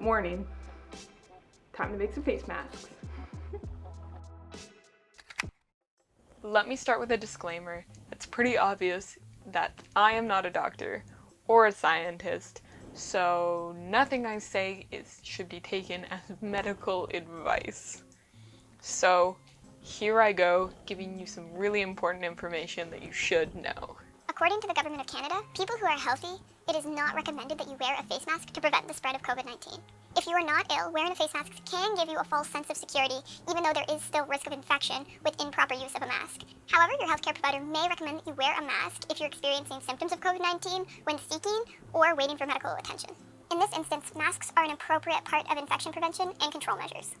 Morning. Time to make some face masks. Let me start with a disclaimer. It's pretty obvious that I am not a doctor or a scientist, so nothing I say should be taken as medical advice. So here I go, giving you some really important information that you should know. According to the Government of Canada, people who are healthy, it is not recommended that you wear a face mask to prevent the spread of COVID-19. If you are not ill, wearing a face mask can give you a false sense of security, even though there is still risk of infection with improper use of a mask. However, your healthcare provider may recommend that you wear a mask if you're experiencing symptoms of COVID-19 when seeking or waiting for medical attention. In this instance, masks are an appropriate part of infection prevention and control measures.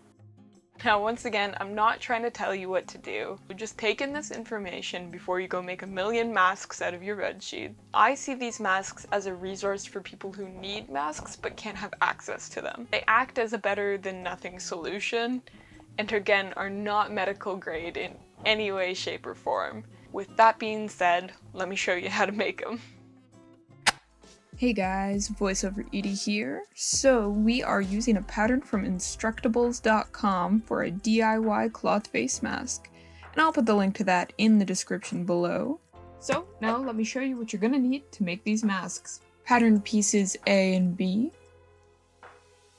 Now, once again, I'm not trying to tell you what to do. Just take in this information before you go make a million masks out of your bedsheet. I see these masks as a resource for people who need masks but can't have access to them. They act as a better than nothing solution, and again, are not medical grade in any way, shape, or form. With that being said, let me show you how to make them. Hey guys, VoiceOver Edie here. So we are using a pattern from Instructables.com for a DIY cloth face mask, and I'll put the link to that in the description below. So now let me show you what you're gonna need to make these masks. Pattern pieces A and B,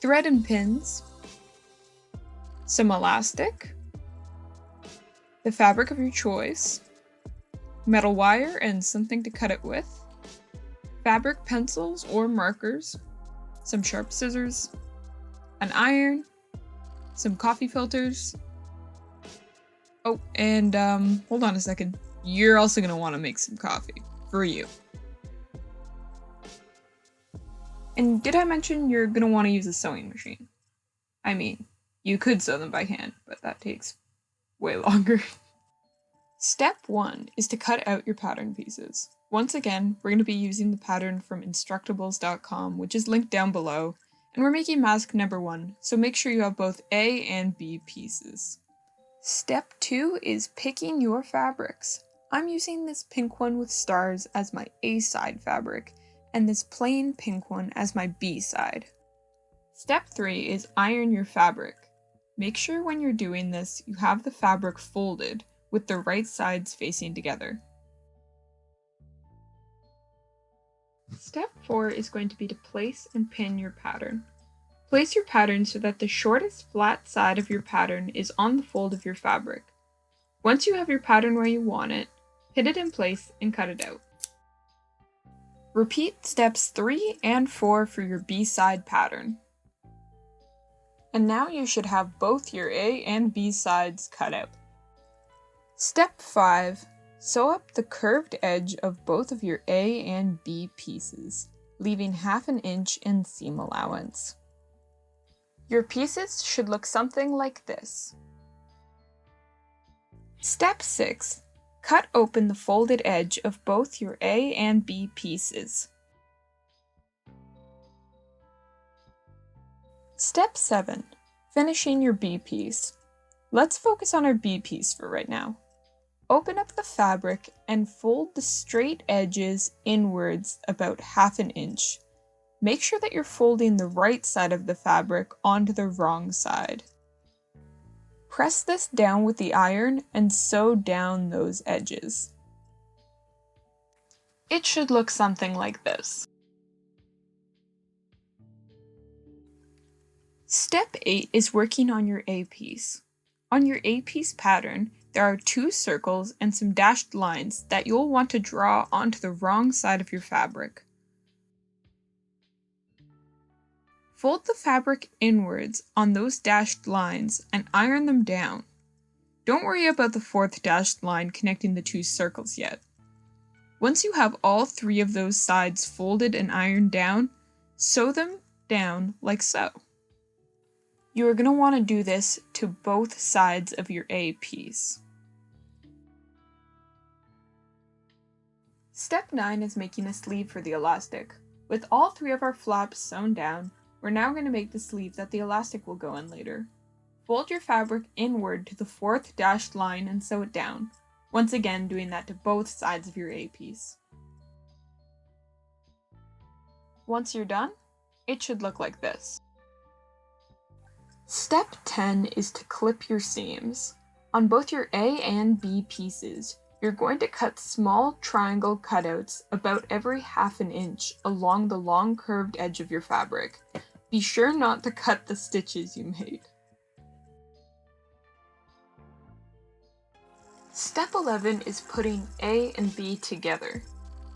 thread and pins, some elastic, the fabric of your choice, metal wire and something to cut it with, fabric pencils or markers, some sharp scissors, an iron, some coffee filters. Oh, and hold on a second. You're also gonna want to make some coffee for you. And did I mention you're gonna want to use a sewing machine? I mean, you could sew them by hand, but that takes way longer. Step 1 is to cut out your pattern pieces. Once again, we're going to be using the pattern from Instructables.com, which is linked down below, and we're making mask number 1, so make sure you have both A and B pieces. Step 2 is picking your fabrics. I'm using this pink one with stars as my A side fabric, and this plain pink one as my B side. Step 3 is iron your fabric. Make sure when you're doing this, you have the fabric folded, with the right sides facing together. Step 4 is going to be to place and pin your pattern. Place your pattern so that the shortest flat side of your pattern is on the fold of your fabric. Once you have your pattern where you want it, pin it in place and cut it out. Repeat steps 3 and 4 for your B-side pattern. And now you should have both your A and B sides cut out. Step 5. Sew up the curved edge of both of your A and B pieces, leaving 1/2 inch in seam allowance. Your pieces should look something like this. Step 6. Cut open the folded edge of both your A and B pieces. Step 7. Finishing your B piece. Let's focus on our B piece for right now. Open up the fabric and fold the straight edges inwards about 1/2 inch. Make sure that you're folding the right side of the fabric onto the wrong side. Press this down with the iron and sew down those edges. It should look something like this. Step 8 is working on your A piece. On your A piece pattern, there are 2 circles and some dashed lines that you'll want to draw onto the wrong side of your fabric. Fold the fabric inwards on those dashed lines and iron them down. Don't worry about the 4th dashed line connecting the 2 circles yet. Once you have all 3 of those sides folded and ironed down, sew them down like so. You are going to want to do this to both sides of your A piece. Step 9 is making a sleeve for the elastic. With all 3 of our flaps sewn down, we're now going to make the sleeve that the elastic will go in later. Fold your fabric inward to the 4th dashed line and sew it down, once again doing that to both sides of your A piece. Once you're done, it should look like this. Step 10 is to clip your seams. On both your A and B pieces, you're going to cut small triangle cutouts about every ½ inch along the long curved edge of your fabric. Be sure not to cut the stitches you made. Step 11 is putting A and B together.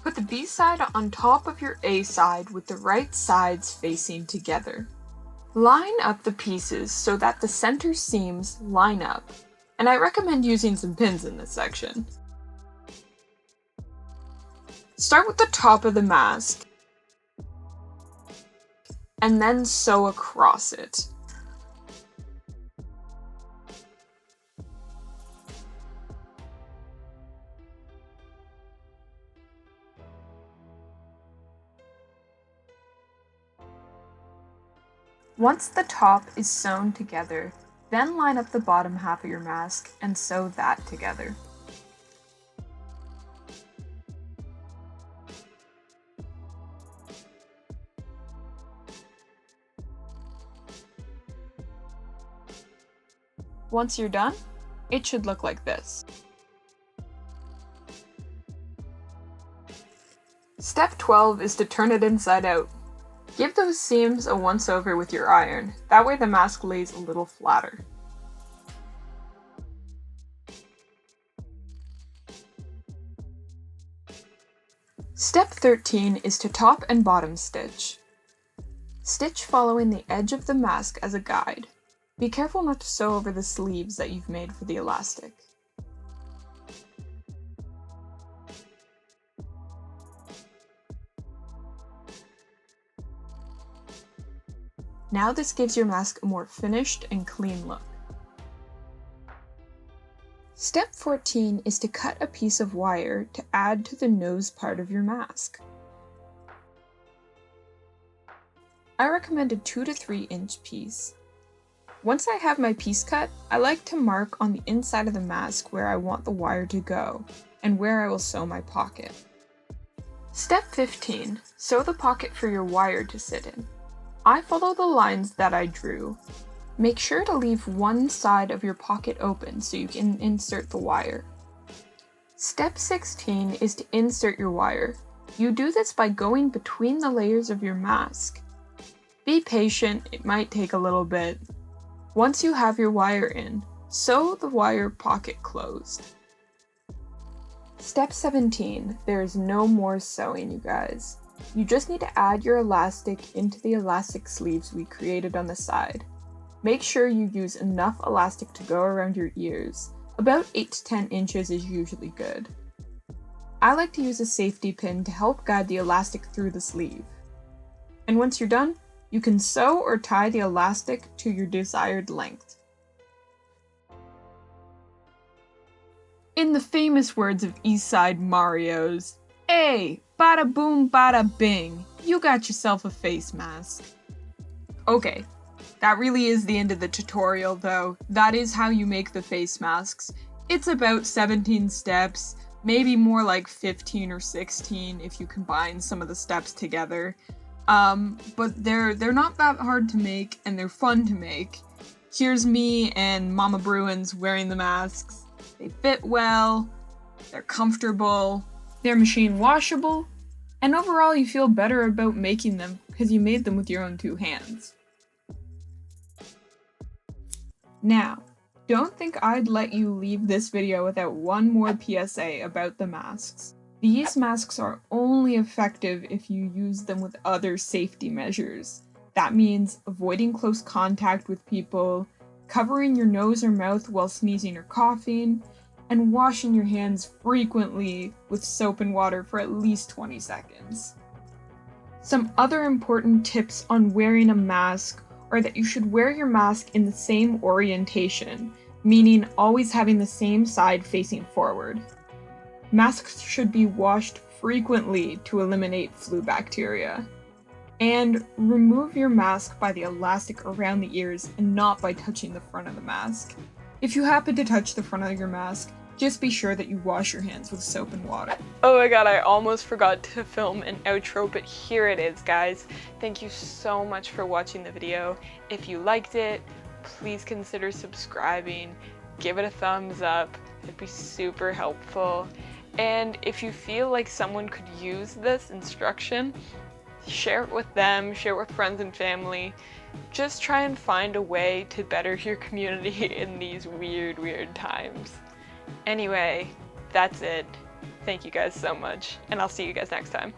Put the B side on top of your A side with the right sides facing together. Line up the pieces so that the center seams line up, and I recommend using some pins in this section. Start with the top of the mask, and then sew across it. Once the top is sewn together, then line up the bottom half of your mask and sew that together. Once you're done, it should look like this. Step 12 is to turn it inside out. Give those seams a once over with your iron, that way the mask lays a little flatter. Step 13 is to top and bottom stitch. Stitch following the edge of the mask as a guide. Be careful not to sew over the sleeves that you've made for the elastic. Now this gives your mask a more finished and clean look. Step 14 is to cut a piece of wire to add to the nose part of your mask. I recommend a 2 to 3 inch piece. Once I have my piece cut, I like to mark on the inside of the mask where I want the wire to go and where I will sew my pocket. Step 15. Sew the pocket for your wire to sit in. I follow the lines that I drew. Make sure to leave one side of your pocket open so you can insert the wire. Step 16 is to insert your wire. You do this by going between the layers of your mask. Be patient, it might take a little bit. Once you have your wire in, sew the wire pocket closed. Step 17, there is no more sewing, you guys. You just need to add your elastic into the elastic sleeves we created on the side. Make sure you use enough elastic to go around your ears. About 8 to 10 inches is usually good. I like to use a safety pin to help guide the elastic through the sleeve. And once you're done, you can sew or tie the elastic to your desired length. In the famous words of East Side Mario's, "Hey, bada boom bada bing, you got yourself a face mask." Okay, that really is the end of the tutorial though. That is how you make the face masks. It's about 17 steps, maybe more like 15 or 16 if you combine some of the steps together. But they're not that hard to make and they're fun to make. Here's me and Mama Bruins wearing the masks. They fit well, they're comfortable, they're machine washable, and overall you feel better about making them because you made them with your own 2 hands. Now, don't think I'd let you leave this video without one more PSA about the masks. These masks are only effective if you use them with other safety measures. That means avoiding close contact with people, covering your nose or mouth while sneezing or coughing, and washing your hands frequently with soap and water for at least 20 seconds. Some other important tips on wearing a mask are that you should wear your mask in the same orientation, meaning always having the same side facing forward. Masks should be washed frequently to eliminate flu bacteria. And remove your mask by the elastic around the ears and not by touching the front of the mask. If you happen to touch the front of your mask, just be sure that you wash your hands with soap and water. Oh my god, I almost forgot to film an outro, but here it is, guys. Thank you so much for watching the video. If you liked it, please consider subscribing, give it a thumbs up, it'd be super helpful. And if you feel like someone could use this instruction, share it with them, share it with friends and family. Just try and find a way to better your community in these weird times. Anyway, that's it. Thank you guys so much, and I'll see you guys next time.